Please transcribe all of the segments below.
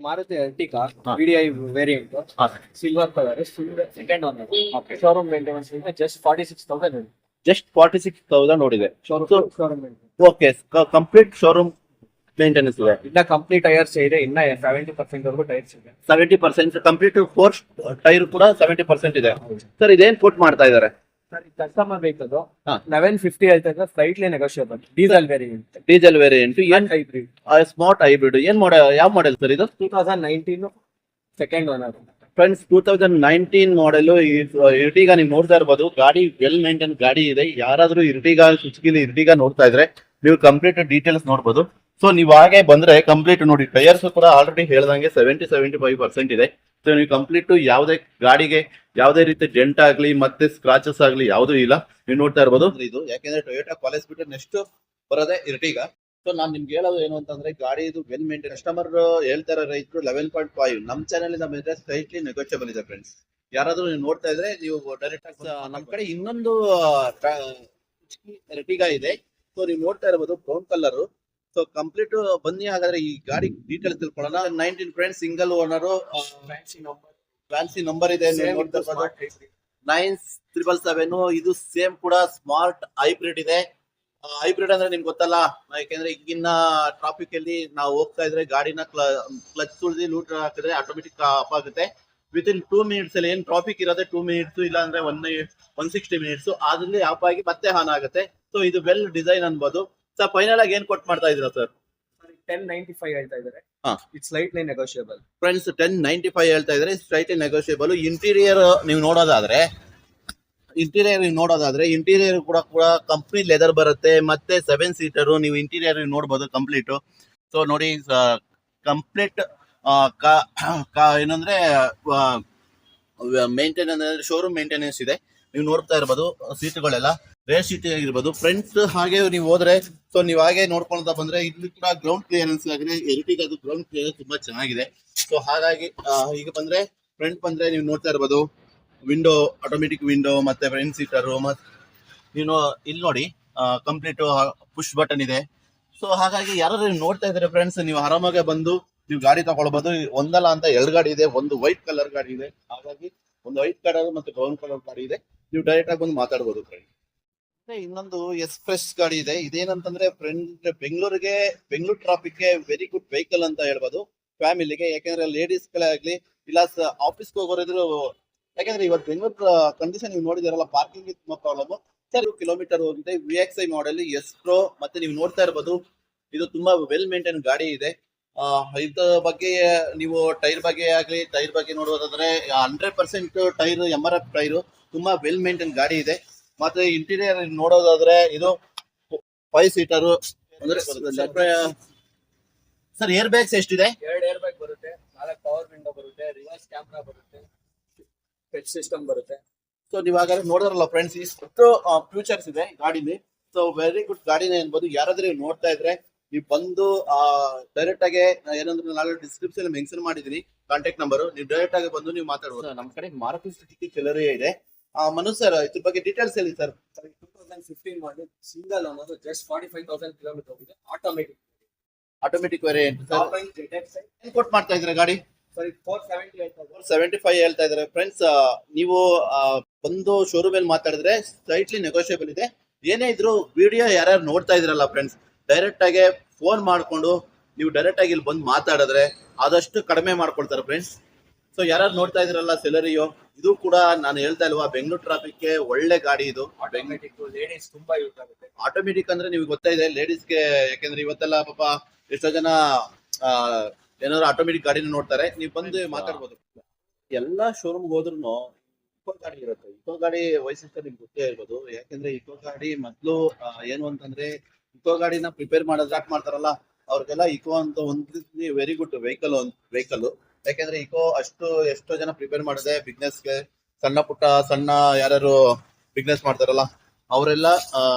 Maruti Ertiga ಹಾ. VDI variant ಹಾ. Silver colour second owner. Showroom maintenance ಇದೆ ಜಸ್ಟ್ 46,000 ಜಸ್ಟ್ 46,000 ನೋಡಿದೆ. Showroom okay, complete showroom maintenance ಇದೆ. ಇನ್ನ ಕಂಪ್ಲೀಟ್ ಟೈರ್ಸ್ ಇದೆ, ಇನ್ನ 70% ವರೆಗೂ ಟೈರ್ಸ್ ಇದೆ. 70% ಕಂಪ್ಲೀಟ್ 4 ಟೈರ್ ಕೂಡ 70% ಇದೆ. ಸರ್ ಇದೇನ್ ಕೋಟ್ ಮಾಡ್ತಾ ಇದಾರೆ? ಸರ್ ಕಸ್ಟಮರ್ ಬೇಕದು ಹಾ. 1150 ಹೇಳ್ತಾ ಇದ್ರೆ slightly negotiable. Diesel variant, diesel variant, ಏನ್ ಹೈಬ್ರಿಡ್, ಸ್ಮಾರ್ಟ್ ಹೈಬ್ರಿಡ್, ಏನ್ ಮಾಡೆಲ್, ಯಾವ ಮಾಡೆಲ್ ಸರ್ ಇದು? 2019 ಸೆಕೆಂಡ್ ಓನರ್. ಫ್ರೆಂಡ್ಸ್ 2019 ಮಾಡೆಲ್ ಇರ್ಟಿಗಾ ನೀವು ನೋಡ್ತಾ ಇರ್ಬೋದು. ಗಾಡಿ ವೆಲ್ ಮೇಂಟೈನ್ ಗಾಡಿ ಇದೆ. ಯಾರಾದ್ರೂ ಇರ್ಟಿಗಾ ಸುಜುಕಿಲಿ ಇರ್ಟಿಗಾ ನೋಡ್ತಾ ಇದ್ರೆ ನೀವು ಕಂಪ್ಲೀಟ್ ಡೀಟೇಲ್ಸ್ ನೋಡ್ಬೋದು. ಸೊ ನೀವು ಹಾಗೆ ಬಂದ್ರೆ ಕಂಪ್ಲೀಟ್ ನೋಡಿ, ಟೈರ್ಸ್ ಕೂಡ ಆಲ್ರೆಡಿ ಹೇಳ್ದಂಗೆ 70-75% ಇದೆ. ಸೊ ನೀವು ಕಂಪ್ಲೀಟ್ ಯಾವುದೇ ಗಾಡಿಗೆ ಯಾವುದೇ ರೀತಿ ಡೆಂಟ್ ಆಗ್ಲಿ ಮತ್ತೆ ಸ್ಕ್ರಾಚಸ್ ಆಗ್ಲಿ ಯಾವುದೂ ಇಲ್ಲ. ನೀವು ನೋಡ್ತಾ ಇರ್ಬೋದು ಇದು, ಯಾಕೆಂದ್ರೆ ಟೊಯೋಟಾ ಕಾಲೇಜ್ ಬಿಟ್ಟು ನೆಕ್ಸ್ಟ್ ಬರೋದೇ ಇರ್ಟಿಗಾ. ಸೊ ನಾನ್ ನಿಮ್ಗೆ ಹೇಳೋದು ಏನು ಅಂತಂದ್ರೆ, ಗಾಡಿ ಇದು ವೆಲ್ ಮೇಂಟೈನ್. ಕಸ್ಟಮರ್ ಹೇಳ್ತಾರೆ ರೈತರು 11.5. ನಮ್ಮ ಚಾನಲ್ ಇಂದ ಬಂದ್ರೆ ಸ್ಲೈಟ್ಲಿ ನೆಗೋಷಿಯಬಲ್ ಇದೆ ಫ್ರೆಂಡ್ಸ್. ಯಾರಾದ್ರೂ ನೀವು ನೋಡ್ತಾ ಇದ್ರೆ ನೀವು ಡೈರೆಕ್ಟ್ ಆಗಿ ನಮ್ಮ ಕಡೆ ಇನ್ನೊಂದು ಎರ್ಟಿಗಾ ಇದೆ. ಸೊ ನೀವು ನೋಡ್ತಾ ಇರ್ಬೋದು ಬ್ರೌನ್ ಕಲರ್. ಸೊ ಕಂಪ್ಲೀಟ್ ಬನ್ನಿ ಹಾಗಾದ್ರೆ ಈ ಗಾಡಿ ಡೀಟೇಲ್ಸ್ ತಿಳ್ಕೊಳ್ಳೋಣ. 19 friends, single owner, fancy number ಇದೆ. 9777. ಇದು ಸೇಮ್ ಕೂಡ ಸ್ಮಾರ್ಟ್ ಹೈಬ್ರಿಡ್ ಇದೆ. ಹೈಬ್ರಿಡ್ ಅಂದ್ರೆ ನಿಮ್ಗೆ ಗೊತ್ತಲ್ಲ, ಯಾಕೆಂದ್ರೆ ಈಗಿನ ಟ್ರಾಫಿಕ್ ಅಲ್ಲಿ ನಾವು ಹೋಗ್ತಾ ಇದ್ರೆ ಗಾಡಿನ ಕ್ಲಚ್ ತುಳಿದು ಲೂಟ್ ಹಾಕಿದ್ರೆ ಆಟೋಮೆಟಿಕ್ ಆಫ್ ಆಗುತ್ತೆ. ವಿತಿನ್ 2 ಮಿನಿಟ್ಸ್ ಅಲ್ಲಿ. ಏನ್ ಟ್ರಾಫಿಕ್ ಇರೋದೇ 2 ಮಿನಿಟ್ಸ್, ಇಲ್ಲ ಅಂದ್ರೆ 160 ಮಿನಿಟ್ಸ್ ಅದ್ರಲ್ಲಿ ಆಫ್ ಆಗಿ ಮತ್ತೆ ಆನ್ ಆಗುತ್ತೆ. ಸೊ ಇದು ವೆಲ್ ಡಿಸೈನ್ ಅನ್ಬೋದು. ಸರ್ ಫೈನಲ್ ಆಗಿ ಏನ್ ಕೊಟ್ಟು ಮಾಡ್ತಾ ಇದೀರಾ ಸರ್? 1095 ಹೇಳ್ತಾ ಇದ್ದಾರೆ. ಹಾ. It's slightly negotiable. ಫ್ರೆಂಡ್ಸ್ 1095 ಹೇಳ್ತಾ ಇದ್ರೆ ಸ್ಟ್ರೈಟ್ಲಿ ನೆಗೋಷಿಯಬಲ್. ಇಂಟೀರಿಯರ್ ನೀವು ನೋಡೋದಾದ್ರೆ ಇಂಟೀರಿಯರ್ ಕೂಡ ಕಂಪ್ನಿ ಲೆದರ್ ಬರುತ್ತೆ. ಮತ್ತೆ 7 ಸೀಟರ್ ನೀವು ಇಂಟೀರಿಯರ್ ನೋಡ್ಬೋದು ಕಂಪ್ಲೀಟ್. ಸೊ ನೋಡಿ ಕಂಪ್ಲೀಟ್ ಏನಂದ್ರೆ ಮೇಂಟೆನೆನ್ಸ್, ಶೋರೂಮ್ ಮೇಂಟೆನೆನ್ಸ್ ಇದೆ. ನೀವು ನೋಡ್ತಾ ಇರ್ಬೋದು ಸೀಟ್ಗಳೆಲ್ಲ ರೇರ್ ಸೀಟ್ ಆಗಿರ್ಬೋದು. ಫ್ರಂಟ್ ಹಾಗೆ ನೀವು ಹೋದ್ರೆ, ಸೊ ನೀವು ಹಾಗೆ ನೋಡ್ಕೊಳ್ತಾ ಬಂದ್ರೆ ಇಲ್ಲಿ ಕೂಡ ಗ್ರೌಂಡ್ ಕ್ಲಿಯರೆನ್ಸ್ ಆಗಿದೆ. ಎರ್ಟಿಗಾ ಅದು ಗ್ರೌಂಡ್ ಕ್ಲಿಯರೆನ್ಸ್ ತುಂಬಾ ಚೆನ್ನಾಗಿದೆ. ಸೊ ಹಾಗಾಗಿ ಈಗ ಬಂದ್ರೆ ಫ್ರಂಟ್ ಬಂದ್ರೆ ನೀವು ನೋಡ್ತಾ ಇರ್ಬೋದು ವಿಂಡೋ, ಆಟೋಮೆಟಿಕ್ ವಿಂಡೋ, ಮತ್ತೆ ಫ್ರಂಟ್ ಸೀಟರು. ಮತ್ತೆ ನೀನು ಇಲ್ಲಿ ನೋಡಿ ಕಂಪ್ಲೀಟ್ ಪುಷ್ ಬಟನ್ ಇದೆ. ಸೊ ಹಾಗಾಗಿ ಯಾರು ನೋಡ್ತಾ ಇದ್ದಾರೆ ಫ್ರೆಂಡ್ಸ್, ನೀವು ಆರಾಮಾಗಿ ಬಂದು ನೀವು ಗಾಡಿ ತಗೊಳ್ಬಹುದು. ಒಂದಲ್ಲ ಅಂತ 2 ಗಾಡಿ ಇದೆ. ಒಂದು ವೈಟ್ ಕಲರ್ ಗಾಡಿ ಇದೆ, ಹಾಗಾಗಿ ಒಂದು ವೈಟ್ ಕಲರ್ ಮತ್ತೆ ಬ್ರೌನ್ ಕಲರ್ ಗಾಡಿ ಇದೆ. ನೀವು ಡೈರೆಕ್ಟ್ ಆಗಿ ಬಂದು ಮಾತಾಡ್ಬೋದು ಫ್ರೆಂಡ್. ಇನ್ನೊಂದು ಎಕ್ಸ್ಪ್ರೆಸ್ ಗಾಡಿ ಇದೆ. ಇದೇನಂತಂದ್ರೆ friend Bengaluru traffic very good vehicle ಅಂತ ಹೇಳ್ಬೋದು ಫ್ಯಾಮಿಲಿಗೆ. ಯಾಕಂದ್ರೆ ಲೇಡೀಸ್ ಆಗ್ಲಿ ಇಲ್ಲ ಆಫೀಸ್ಗೆ ಹೋಗೋರಿದ್ರು, ಯಾಕಂದ್ರೆ ಇವತ್ತು ಬೆಂಗಳೂರು ಕಂಡೀಷನ್ ನೀವು ನೋಡಿದಿರಲ್ಲ, ಪಾರ್ಕಿಂಗ್ ತುಂಬಾ ಪ್ರಾಬ್ಲಮ್. 2 ಕಿಲೋಮೀಟರ್ ಹೋಗಿದೆ. VXI model S pro. ಮತ್ತೆ ನೀವು ನೋಡ್ತಾ ಇರ್ಬೋದು ಇದು ತುಂಬಾ ವೆಲ್ ಮೇಂಟೈನ್ ಗಾಡಿ ಇದೆ. ಇದ್ರ ಬಗ್ಗೆ ನೀವು ಟೈರ್ ಬಗ್ಗೆ ನೋಡೋದಾದ್ರೆ 100% ಟೈರ್ MRF ಟೈರು, ತುಂಬಾ ವೆಲ್ ಮೇಂಟೈನ್ ಗಾಡಿ ಇದೆ. ಮತ್ತೆ ಇಂಟೀರಿಯರ್ ನೋಡೋದಾದ್ರೆ ಇದು 5 ಸೀಟರ್ ಅಂದ್ರೆ ಸರ್ ಏರ್ ಬ್ಯಾಗ್ಸ್ ಎಷ್ಟಿದೆ? 2 ಏರ್ ಬ್ಯಾಗ್ ಬರುತ್ತೆ, 4 ಪವರ್ ವಿಂಡೋ ಬರುತ್ತೆ, ರಿವರ್ಸ್ ಕ್ಯಾಮ್ರಾ ಬರುತ್ತೆ, ಟಚ್ ಸಿಸ್ಟಮ್ ಬರುತ್ತೆ. ಸೊ ನೀವು ಹಾಗಾದ್ರೆ ನೋಡಿದ್ರಲ್ಲ ಫ್ರೆಂಡ್ಸ್, ಇಷ್ಟು ಫ್ಯೂಚರ್ಸ್ ಇದೆ ಗಾಡಿಲಿ. ಸೊ ವೆರಿ ಗುಡ್ ಗಾಡಿನೇ ಅನ್ಬೋದು. ಯಾರಾದ್ರೂ ನೋಡ್ತಾ ಇದ್ರೆ ನೀವು ಬಂದು ಡೈರೆಕ್ಟ್ ಆಗಿ ಏನಂದ್ರೆ ನಾನು ಡಿಸ್ಕ್ರಿಪ್ಷನ್ ಮೆನ್ಷನ್ ಮಾಡಿದೀನಿ ಕಾಂಟ್ಯಾಕ್ಟ್ ನಂಬರ್. ನೀವು ಡೈರೆಕ್ಟ್ ಆಗಿ ಬಂದು ನೀವು ಮಾತಾಡ್ಬೋದು. ನಮ್ಮ ಕಡೆ ಮಾರುತಿ ಸುಜುಕಿ ಸೆಲೆರಿಯೋ ಇದೆ. ಮನು ಸರ್ ಇದ್ರ ಬಗ್ಗೆ ಡೀಟೇಲ್ಸ್ ಹೇಳಿ ಸರ್. 2015 ಮಾಡಲ್, ಸಿಂಗಲ್ ಓನರ್, ಜಸ್ಟ್ 45,000 ಕಿಲೋಮೀಟರ್ ಹೋಗಿದೆ. Automatic variant sir. ಏನ್ ಕೊಟ್ಟು ಮಾಡ್ತಾ ಇದ್ರೆ ಗಾಡಿ? 475 ಹೇಳ್ತಾ ಇದಾರೆ ಫ್ರೆಂಡ್ಸ್. ನೀವು ಬಂದು ಶೋರೂಮ್ ಅಲ್ಲಿ ಮಾತಾಡಿದ್ರೆ ಸ್ಲೈಟ್ಲಿ ನೆಗೋಷಿಯಬಲ್ ಇದೆ. ಏನೇ ಇದ್ರು ವಿಡಿಯೋ ಯಾರ್ಯಾರು ನೋಡ್ತಾ ಇದ್ರಲ್ಲ ಫ್ರೆಂಡ್ಸ್, ಡೈರೆಕ್ಟ್ ಆಗಿ ಫೋನ್ ಮಾಡ್ಕೊಂಡು ನೀವು ಡೈರೆಕ್ಟ್ ಆಗಿ ಇಲ್ಲಿ ಬಂದು ಮಾತಾಡಿದ್ರೆ ಆದಷ್ಟು ಕಡಿಮೆ ಮಾಡ್ಕೊಡ್ತಾರೆ ಫ್ರೆಂಡ್ಸ್. ಸೊ ಯಾರು ನೋಡ್ತಾ ಇದ್ರಲ್ಲ ಸೆಲೆರಿಯೋ, ಇದು ಕೂಡ ನಾನು ಹೇಳ್ತಾ ಇಲ್ವಾ, ಬೆಂಗಳೂರು ಟ್ರಾಫಿಕ್ ಒಳ್ಳೆ ಗಾಡಿ ಇದು. ಲೇಡೀಸ್ ತುಂಬಾ ಯೂಸ್ ಆಗುತ್ತೆ. ಆಟೋಮೆಟಿಕ್ ಅಂದ್ರೆ ನಿಮ್ಗೆ ಗೊತ್ತಾ ಇದೆ ಲೇಡೀಸ್ಗೆ, ಯಾಕಂದ್ರೆ ಇವತ್ತೆಲ್ಲ ಪಾಪ ಎಷ್ಟೋ ಜನ ಏನಾದ್ರು ಆಟೋಮೆಟಿಕ್ ಗಾಡಿನ ನೋಡ್ತಾರೆ. ನೀವು ಬಂದು ಮಾತಾಡ್ಬೋದು. ಎಲ್ಲಾ ಶೋರೂಮ್ಗೆ ಹೋದ್ರು ಇಕೋ ಗಾಡಿ ಇರುತ್ತೆ. ಇಕೋ ಗಾಡಿ ವೈಶಿಷ್ಟ್ಯ ನಿಮ್ಗೆ ಗೊತ್ತೇ ಇರ್ಬೋದು. ಯಾಕಂದ್ರೆ ಇಕೋ ಗಾಡಿ ಮೊದ್ಲು ಏನು ಅಂತಂದ್ರೆ, ಇಕೋ ಗಾಡಿನ ಪ್ರಿಪೇರ್ ಮಾಡೋದು ಮಾಡ್ತಾರಲ್ಲ ಅವ್ರಿಗೆಲ್ಲ ಇಕೋ ಅಂತ ಒಂದು ವೆರಿ ಗುಡ್ ವೆಹಿಕಲ್. ಯಾಕಂದ್ರೆ ಇಕೋ ಎಷ್ಟೋ ಜನ ಪ್ರಿಪೇರ್ ಮಾಡಿದೆ ಬಿಸ್ನೆಸ್ಗೆ, ಸಣ್ಣ ಯಾರು ಬಿಸ್ನೆಸ್ ಮಾಡ್ತಾರಲ್ಲ ಅವರೆಲ್ಲ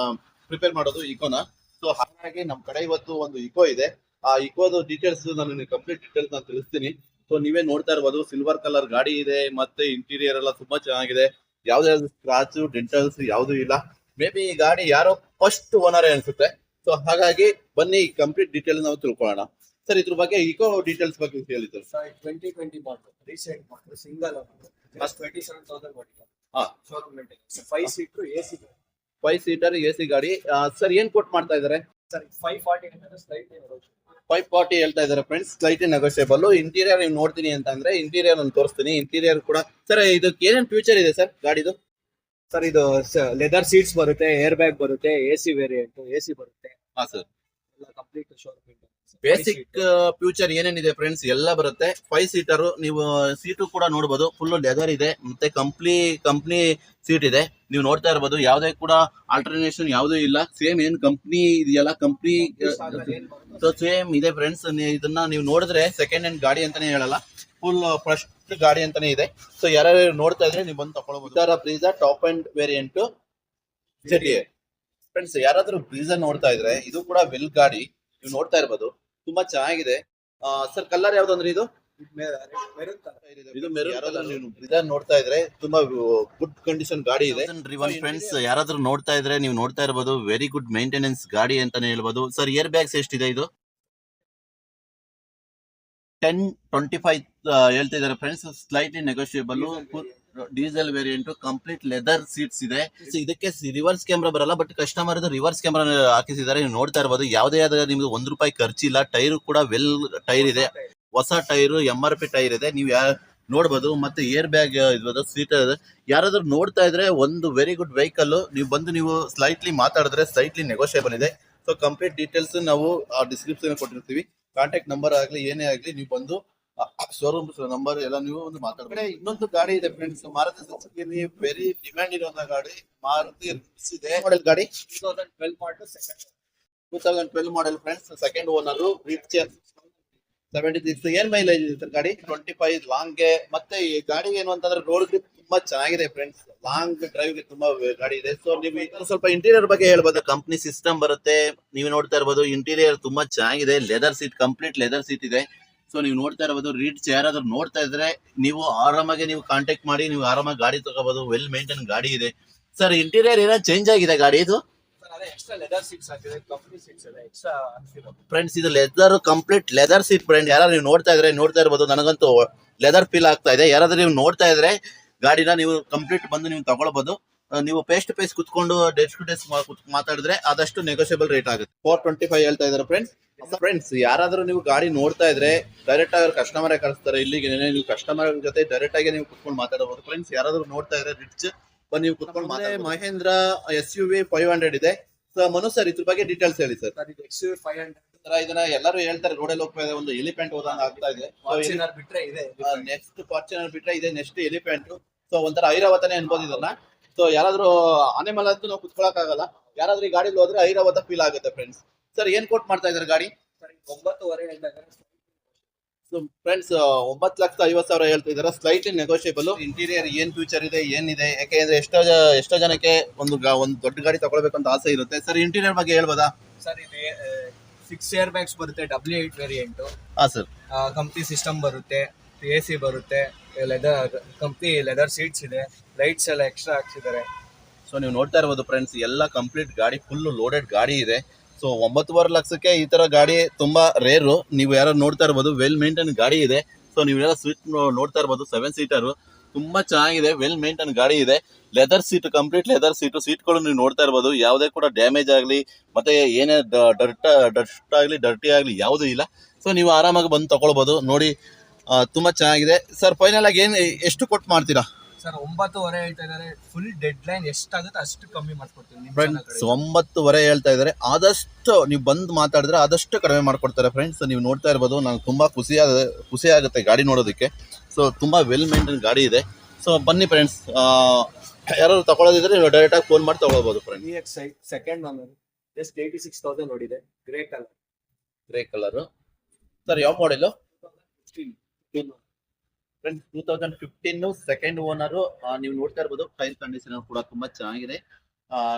ಪ್ರಿಪೇರ್ ಮಾಡೋದು ಇಕೋನ. ಸೊ ಹಾಗಾಗಿ ನಮ್ ಕಡೆ ಇವತ್ತು ಒಂದು ಇಕೋ ಇದೆ. ಆ ಇಕೋದು ಡೀಟೇಲ್ಸ್ ನಾನು ಕಂಪ್ಲೀಟ್ ಡೀಟೇಲ್ಸ್ ನಾನು ತಿಳಿಸ್ತೀನಿ. ಸೊ ನೀವೇ ನೋಡ್ತಾ ಇರ್ಬೋದು, ಸಿಲ್ವರ್ ಕಲರ್ ಗಾಡಿ ಇದೆ. ಮತ್ತೆ ಇಂಟೀರಿಯರ್ ಎಲ್ಲ ತುಂಬಾ ಚೆನ್ನಾಗಿದೆ. ಯಾವ್ದು ಸ್ಕ್ರಾಚ್ ಡೆಂಟಲ್ಸ್ ಯಾವ್ದು ಇಲ್ಲ. ಮೇ ಬಿ ಈ ಗಾಡಿ ಯಾರೋ ಫಸ್ಟ್ ಓನರ್ ಅನ್ಸುತ್ತೆ. ಸೊ ಹಾಗಾಗಿ ಬನ್ನಿ ಕಂಪ್ಲೀಟ್ ಡೀಟೇಲ್ ನಾವು ತಿಳ್ಕೊಳ್ಳೋಣ. ಸರ್ ಇದ್ರ ಬಗ್ಗೆ ಇಕೋ ಡೀಟೇಲ್ಸ್ ಬಗ್ಗೆ ಹೇಳಿ ಸರ್. ಸರ್ 2020 ಮಾಡಲ್ ರೀಸೆಂಟ್ ಮಾಡಲ್ ಸಿಂಗಲ್ ಜಸ್ಟ್ 27,000 ಕೊಟ್ಟಿಲ್ಲ. ಹಾ showroom maintenance 5 seater AC 5 seater AC ಗಾಡಿ. ಸರ್ ಏನ್ ಕೊಟ್ ಮಾಡ್ತಾ ಇದಾರೆ? ಸರ್ 540 ಅಂತ ಸ್ಲೈಟ್ಲಿ 540 ಹೇಳ್ತಾ ಇದಾರೆ ಫ್ರೆಂಡ್ಸ್, ಸ್ಲೈಟ್ಲಿ ನೆಗೋಷಿಯಬಲ್. ಇಂಟೀರಿಯರ್ ನೀವು ನೋಡ್ತೀನಿ ಅಂತ ಅಂದ್ರೆ ಇಂಟೀರಿಯರ್ ನಾನು ತೋರಿಸ್ತೀನಿ. ಇಂಟೀರಿಯರ್ ಕೂಡ ಸರ್ ಇದಕ್ಕೆ ಏನೇನು ಫ್ಯೂಚರ್ ಇದೆ ಸರ್ ಗಾಡಿದು? ಸರ್ ಇದು ಲೆದರ್ ಸೀಟ್ಸ್ ಬರುತ್ತೆ, ಏರ್ ಬ್ಯಾಗ್ ಬರುತ್ತೆ, ಎಸಿ ವೇರಿಯಂಟ್ ಎಸಿ ಬರುತ್ತೆ. ಹಾ ಸರ್, ಎಲ್ಲ complete showroom maintenance. Basic future ಏನೇನಿದೆ ಫ್ರೆಂಡ್ಸ್ ಎಲ್ಲ ಬರುತ್ತೆ. 5 ಸೀಟರ್ ನೀವು ಸೀಟು ಕೂಡ ನೋಡಬಹುದು, ಫುಲ್ ಲೆದರ್ ಇದೆ, ಮತ್ತೆ ಕಂಪ್ನಿ ಸೀಟ್ ಇದೆ. ನೀವು ನೋಡ್ತಾ ಇರಬಹುದು, ಯಾವುದೇ ಕೂಡ ಆಲ್ಟರ್ನೇಷನ್ ಯಾವುದೂ ಇಲ್ಲ. ಸೇಮ್ ಏನ್ ಕಂಪ್ನಿ ಇದೆಯಲ್ಲ ಕಂಪ್ನಿ ಸೇಮ್ ಇದೆ ಫ್ರೆಂಡ್ಸ್. ಇದನ್ನ ನೀವು ನೋಡಿದ್ರೆ ಸೆಕೆಂಡ್ ಹ್ಯಾಂಡ್ ಗಾಡಿ ಅಂತಾನೆ ಹೇಳಲ್ಲ, ಫುಲ್ ಫಸ್ಟ್ ಗಾಡಿ ಅಂತಾನೆ ಇದೆ. ಸೊ ಯಾರ್ಯಾರು ನೋಡ್ತಾ ಇದ್ರೆ ನೀವು ಬಂದು ತಗೊಳ್ಬಹುದು. Brezza top end variant ZA friends. ಯಾರಾದ್ರೂ ಬ್ರೀಜಾ ನೋಡ್ತಾ ಇದ್ರೆ ಇದು ಕೂಡ ವೆಲ್ ಗಾಡಿ ನೀವು ನೋಡ್ತಾ ಇರ್ಬೋದು, ತುಂಬಾ ಚೆನ್ನಾಗಿದೆ. ಸರ್ ಕಲರ್ ಯಾವ್ದು ಅಂದ್ರೆ ಇದು ಬ್ರೀಜಾ ನೋಡ್ತಾ ಇದ್ರೆ ತುಂಬಾ ಗುಡ್ ಕಂಡೀಷನ್ ಗಾಡಿ ಇದೆ. ಫ್ರೆಂಡ್ಸ್ ಯಾರಾದ್ರೂ ನೋಡ್ತಾ ಇದ್ರೆ ನೀವು ನೋಡ್ತಾ ಇರ್ಬೋದು, ವೆರಿ ಗುಡ್ ಮೇಂಟೆನೆನ್ಸ್ ಗಾಡಿ ಅಂತಾನೆ ಹೇಳ್ಬೋದು. ಸರ್ ಏರ್ ಬ್ಯಾಗ್ಸ್ ಎಷ್ಟಿದೆ? ಇದು 1025 ಹೇಳ್ತಿದ್ದಾರೆ friends, slightly negotiable. Diesel variant, complete leather seats ಇದೆ. ಇದಕ್ಕೆ ರಿವರ್ಸ್ ಕ್ಯಾಮ್ರಾ ಬರಲ್ಲ, ಬಟ್ ಕಸ್ಟಮರ್ ರಿವರ್ಸ್ ಕ್ಯಾಮ್ರಾ ಹಾಕಿಸಿದ್ದಾರೆ. ನೀವು ನೋಡ್ತಾ ಇರಬಹುದು, ಯಾವುದೇ ಆದ ನಿಮ್ಗೆ ₹1 ಖರ್ಚಿಲ್ಲ. ಟೈರ್ ಕೂಡ ವೆಲ್ ಟೈರ್ ಇದೆ, ಹೊಸ ಟೈರ್, MRP ಟೈರ್ ಇದೆ. ನೀವು ನೋಡ್ಬೋದು. ಮತ್ತೆ ಏರ್ ಬ್ಯಾಗ್ ಇರ್ಬೋದು, ಸೀಟ್ ಇದೆ. ಯಾರಾದ್ರೂ ನೋಡ್ತಾ ಇದ್ರೆ ಒಂದು ವೆರಿ ಗುಡ್ ವೆಹಿಕಲ್. ನೀವು ಸ್ಲೈಟ್ಲಿ ಮಾತಾಡಿದ್ರೆ ಸ್ಲೈಟ್ಲಿ ನೆಗೋಷಿಯಬಲ್ ಇದೆ. ಸೊ ಕಂಪ್ಲೀಟ್ ಡೀಟೇಲ್ಸ್ ನಾವು ಡಿಸ್ಕ್ರಿಪ್ಷನ್ ಕೊಟ್ಟಿರ್ತೀವಿ. ಕಾಂಟ್ಯಾಕ್ಟ್ ನಂಬರ್ ಆಗ್ಲಿ ಏನೇ ಆಗ್ಲಿ ನೀವು ಬಂದು ಶೋರೂಮ್ ನಂಬರ್ ಎಲ್ಲ ನೀವು ಒಂದು ಮಾತಾಡ್ಬೇಡಿ. ಇನ್ನೊಂದು ಗಾಡಿ ಇದೆ friends, Maruti Suzuki very demand ಇರುವಂತ ಗಾಡಿ ಮಾರುತಿ ರಿಟ್ಸ್ ಇದೆ. ಮಾಡೆಲ್ ಗಾಡಿ 2012 model second 2012 model friends, second owner. Ritz 76 ಏನ್ ಮೈಲೇಜ್ ಇದೆ ಸರ್ ಗಾಡಿ? 25 ಲಾಂಗ್ ಗೆ. ಮತ್ತೆ ಈ ಗಾಡಿಗೆ ಏನು ಅಂತಂದ್ರೆ ರೋಡ್ ಗ್ರಿಪ್ ತುಂಬಾ ಚೆನ್ನಾಗಿದೆ ಫ್ರೆಂಡ್ಸ್, ಲಾಂಗ್ ಡ್ರೈವ್ ಗೆ ತುಂಬಾ ಗಾಡಿ ಇದೆ. ಸೊ ನೀವು ಸ್ವಲ್ಪ ಇಂಟೀರಿಯರ್ ಬಗ್ಗೆ ಹೇಳ್ಬೋದು. ಕಂಪ್ನಿ ಸಿಸ್ಟಮ್ ಬರುತ್ತೆ, ನೀವು ನೋಡ್ತಾ ಇರ್ಬೋದು. ಇಂಟೀರಿಯರ್ ತುಂಬಾ ಚೆನ್ನಾಗಿದೆ, leather seat, complete leather seat ಇದೆ. ಸೊ ನೀವು ನೋಡ್ತಾ ಇರಬಹುದು. ರೀಡ್ಸ್ ಯಾರಾದ್ರೂ ನೋಡ್ತಾ ಇದ್ರೆ ನೀವು ಆರಾಮಾಗಿ ನೀವು ಕಾಂಟ್ಯಾಕ್ಟ್ ಮಾಡಿ, ನೀವು ಆರಾಮಾಗಿ ಗಾಡಿ ತಗೋಬಹುದು. ವೆಲ್ ಮೇಂಟೈನ್ ಗಾಡಿ ಇದೆ. ಸರ್ ಇಂಟೀರಿಯರ್ ಏನೋ ಚೇಂಜ್ ಆಗಿದೆ ಗಾಡಿ ಇದು? ಎಕ್ಸ್ಟ್ರಾ ಲೆದರ್ ಸೀಟ್ಸ್ ಹಾಕಿದೆ, ಕಂಪನಿ ಸೀಟ್ಸ್ ಇದೆ ಎಕ್ಸ್ಟ್ರಾ ಹಾಕಿರೋದು ಫ್ರೆಂಡ್ಸ್. ಇದು leather, complete leather seat friend. ಯಾರು ನೀವು ನೋಡ್ತಾ ಇರ್ಬೋದು, ನನಗಂತೂ ಲೆದರ್ ಫೀಲ್ ಆಗ್ತಾ ಇದೆ. ಯಾರಾದ್ರೂ ನೀವು ನೋಡ್ತಾ ಇದ್ರೆ ಗಾಡಿನ ನೀವು ಕಂಪ್ಲೀಟ್ ಬಂದು ನೀವು ತಗೊಳ್ಬಹುದು. ನೀವು ಫೇಸ್ ಟು ಫೇಸ್ ಕುತ್ಕೊಂಡು ಡೆಸ್ಕ್ ಟು ಡೆಸ್ಕ್ ಮಾತಾಡಿದ್ರೆ ಆದಷ್ಟು ನೆಗೋಷಿಯಬಲ್ ರೇಟ್ ಆಗುತ್ತೆ. 425 ಹೇಳ್ತಾ ಇದಾರೆ ಫ್ರೆಂಡ್ಸ್. ಫ್ರೆಂಡ್ಸ್ ಯಾರಾದ್ರೂ ನೀವು ಗಾಡಿ ನೋಡ್ತಾ ಇದ್ರೆ ಡೈರೆಕ್ಟ್ ಆಗಿ ಕಸ್ಟಮರೇ ಕಳಿಸ್ತಾರೆ ಇಲ್ಲಿಗೆ. ನೀವು ಕಸ್ಟಮರ್ ಜೊತೆ ಡೈರೆಕ್ಟ್ ಆಗಿ ನೀವು ಕುತ್ಕೊಂಡು ಮಾತಾಡಬಹುದು. ಫ್ರೆಂಡ್ಸ್ ಯಾರಾದ್ರೂ ನೋಡ್ತಾ ಇದ್ರೆ ರಿಚ್ ಬಂದು ನೀವು ಕುತ್ಕೊಂಡು ಮಾತಾಡಬಹುದು. ಮಹೇಂದ್ರ SUV 500 ಇದೆ. ಸೊ ಮನು ಸರ್ ಇದ್ರ ಬಗ್ಗೆ ಡೀಟೇಲ್ಸ್ ಹೇಳಿ ಸರ್. ಇದು XUV 500 ಇದನ್ನ ಎಲ್ಲರೂ ಹೇಳ್ತಾರೆ, ರೋಡಲ್ಲಿ ಹೋಗ್ತಾ ಇದೆ, ಒಂದು ಎಲಿಫೆಂಟ್ ಹೋದಂಗ ಆಗ್ತಾ ಇದೆ. ಫಾರ್ಚುನರ್ ಬಿಟ್ರೆ ಇದೆ, ನೆಕ್ಸ್ಟ್ ಫಾರ್ಚುನರ್ ಬಿಟ್ರೆ ಇದೆ, ನೆಕ್ಸ್ಟ್ ಎಲಿಫೆಂಟ್. ಸೊ ಒಂಥರ ಐರಾವತನೇ ಅನ್ಬೋದು ಇದನ್ನ. ಸೊ ಯಾರಾದ್ರೂ ಆನೆಮಲ್ ಅಂತೂ ನಾವು ಕುತ್ಕೊಳಕ್ ಆಗಲ್ಲ. ಯಾರಾದ್ರೂ ಈ ಗಾಡಿಲಿ ಹೋದ್ರೆ ಐರಾವತ ಫೀಲ್ ಆಗುತ್ತೆ ಫ್ರೆಂಡ್ಸ್. ಸರ್ ಏನ್ ಕೋಟ್ ಮಾಡ್ತಾ ಇದಾರೆ ಗಾಡಿ? 9.5 ಹೇಳ್ತಾ ಇದ್ದಾರೆ. ಸೊ ಫ್ರೆಂಡ್ಸ್ 9,50,000 ಹೇಳ್ತಾ ಇದಾರೆ, ಸ್ಲೈಟ್ಲಿ ನೆಗೋಷಿಯಬಲ್. ಇಂಟೀರಿಯರ್ ಏನ್ ಫ್ಯೂಚರ್ ಇದೆ ಏನಿದೆ, ಯಾಕೆಂದ್ರೆ ಎಷ್ಟೋ ಜನಕ್ಕೆ ಒಂದು ದೊಡ್ಡ ಗಾಡಿ ತಗೊಳ್ಬೇಕಂತ ಆಸೆ ಇರುತ್ತೆ. ಸರ್ ಇಂಟೀರಿಯರ್ ಬಗ್ಗೆ ಹೇಳ್ಬೋದಾ? ಸರ್ ಇದು 6 ಏರ್ ಬ್ಯಾಗ್ಸ್ ಬರುತ್ತೆ, W8 ವೇರಿಯಂಟ್. ಹಾ ಸರ್. ಕಂಪ್ನಿ ಸಿಸ್ಟಮ್ ಬರುತ್ತೆ, AC ಬರುತ್ತೆ, ಲೆದರ್ ಕಂಪ್ನಿ ಲೆದರ್ ಸೀಟ್ಸ್ ಇದೆ, ಲೈಟ್ಸ್ ಎಲ್ಲ ಎಕ್ಸ್ಟ್ರಾ ಹಾಕ್ಸಿದ್ದಾರೆ. ಸೊ ನೀವು ನೋಡ್ತಾ ಇರ್ಬೋದು ಫ್ರೆಂಡ್ಸ್, ಎಲ್ಲ ಕಂಪ್ಲೀಟ್ ಗಾಡಿ, ಫುಲ್ ಲೋಡೆಡ್ ಗಾಡಿ ಇದೆ. ಸೊ 9.5 ಲಕ್ಷಕ್ಕೆ ಈ ತರ ಗಾಡಿ ತುಂಬಾ ರೇರು. ನೀವು ಯಾರು ನೋಡ್ತಾ ಇರ್ಬೋದು, ವೆಲ್ ಮೇಂಟೈನ್ ಗಾಡಿ ಇದೆ. ಸೊ ನೀವೆಲ್ಲ ಸ್ವೀಟ್ ನೋಡ್ತಾ ಇರ್ಬೋದು, 7 ಸೀಟರ್ ತುಂಬಾ ಚೆನ್ನಾಗಿದೆ, ವೆಲ್ ಮೇಂಟೈನ್ ಗಾಡಿ ಇದೆ. ಲೆದರ್ ಸೀಟ್, ಕಂಪ್ಲೀಟ್ ಲೆದರ್ ಸೀಟ್ಗಳು ನೀವು ನೋಡ್ತಾ ಇರ್ಬೋದು. ಯಾವುದೇ ಕೂಡ ಡ್ಯಾಮೇಜ್ ಆಗಲಿ ಮತ್ತೆ ಏನೇ ಡರ್ಟಿ ಆಗಲಿ ಯಾವುದೂ ಇಲ್ಲ. ಸೊ ನೀವು ಆರಾಮಾಗಿ ಬಂದು ತಗೊಳ್ಬೋದು. ನೋಡಿ ತುಂಬಾ ಚೆನ್ನಾಗಿದೆ. ಸರ್ ಫೈನಲ್ ಆಗಿ ಎಷ್ಟು ಕೊಟ್ಟು ಮಾಡ್ತೀರಾ? ಸರ್ 9.5 ಹೇಳ್ತಾ ಇದ್ದಾರೆ. ಫುಲ್ ಡೆಡ್ ಲೈನ್ ಎಷ್ಟಾಗುತ್ತೆ ಅಷ್ಟು ಕಮ್ಮಿ ಮಾಡ್ಕೊಡ್ತೀವಿ ಫ್ರೆಂಡ್ಸ್. 9.5 ಹೇಳ್ತಾ ಇದ್ದಾರೆ. ಆದಷ್ಟು ನೀವು ಬಂದು ಮಾತಾಡಿದ್ರೆ ಆದಷ್ಟು ಕಡಿಮೆ ಮಾಡ್ಕೊಡ್ತಾರೆ ಫ್ರೆಂಡ್ಸ್. ನೀವು ನೋಡ್ತಾ ಇರ್ಬೋದು, ನಂಗೆ ತುಂಬಾ ಖುಷಿ ಆಗುತ್ತೆ ಗಾಡಿ ನೋಡೋದಕ್ಕೆ. ಸೊ ತುಂಬಾ ವೆಲ್ ಮೇಂಟೈನ್ ಗಾಡಿ ಇದೆ. ಸೊ ಬನ್ನಿ ಫ್ರೆಂಡ್ಸ್, ಯಾರು ತಗೊಳ್ಳೋದಿದ್ರೆ ನೀವು ಡೈರೆಕ್ಟ್ ಆಗಿ ಫೋನ್ ಮಾಡಿ ತಗೊಳ್ಬೋದು friends. EX second owner just 86,000 ನೋಡಿದೆ, ಗ್ರೇ ಕಲರ್. ಸರ್ ಯಾವ ಮಾಡೆಲ್? Friends 2015 second owner. ನೀವು ನೋಡ್ತಾ ಇರ್ಬೋದು, ಟೈರ್ ಕಂಡೀಷನ್ ಕೂಡ ತುಂಬಾ ಚೆನ್ನಾಗಿದೆ.